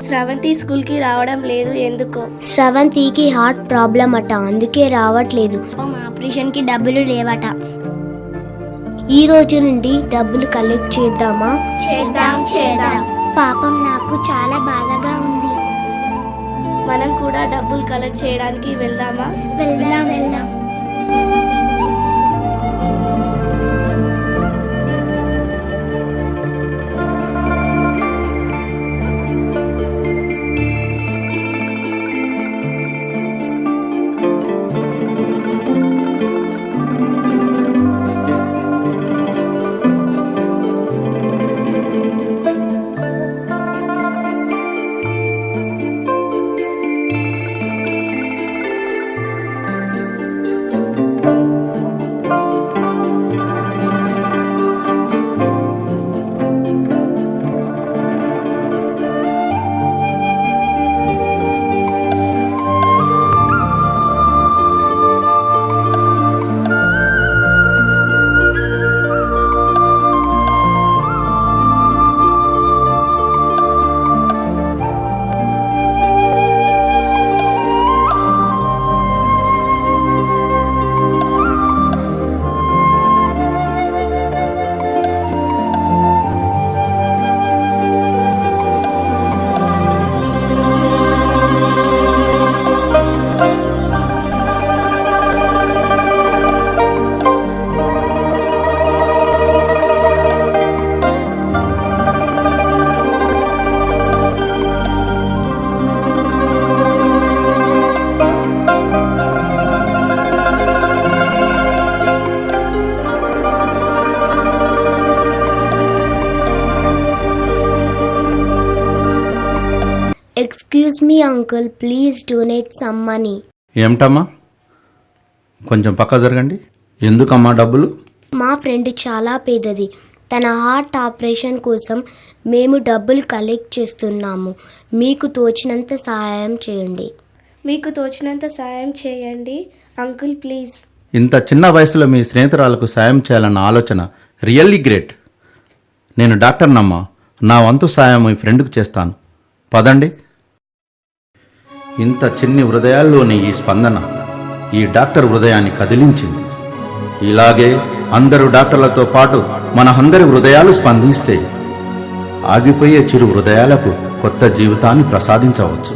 శ్రవంతి స్కూల్కి రావడం లేదు, ఎందుకో? శ్రవంతికి హార్ట్ ప్రాబ్లం అట, అందుకే రావట్లేదు. ఆపరేషన్కి డబ్బులు లేవట. ఈ రోజు నుండి డబ్బులు కలెక్ట్ చేద్దామా? చేద్దాం. పాపం నాకు చాలా బాధగా ఉంది. మనం కూడా డబ్బులు కలెక్ట్ చేయడానికి వెళ్దామా? వెళ్దాం. Excuse me uncle, please donate some money. ఏమిటమ్మా, కొంచెం పక్క జరగండి. ఎందుకమ్మా డబ్బులు? మా ఫ్రెండ్ చాలా పేదది. తన హార్ట్ ఆపరేషన్ కోసం మేము డబ్బులు కలెక్ట్ చేస్తున్నాము. మీకు తోచినంత సహాయం చేయండి అంకుల్, ప్లీజ్. ఇంత చిన్న వయసులో మీ స్నేహితురాలకు సాయం చేయాలన్న ఆలోచన రియల్లీ గ్రేట్. నేను డాక్టర్నమ్మా, నా వంతు సాయం మీ ఫ్రెండ్కు చేస్తాను. పదండి. ఇంత చిన్ని హృదయాల్లోని ఈ స్పందన ఈ డాక్టర్ హృదయాన్ని కదిలించింది. ఇలాగే అందరూ డాక్టర్లతో పాటు మన అందరి హృదయాలు స్పందిస్తే ఆగిపోయే చిరు హృదయాలకు కొత్త జీవితాన్ని ప్రసాదించవచ్చు.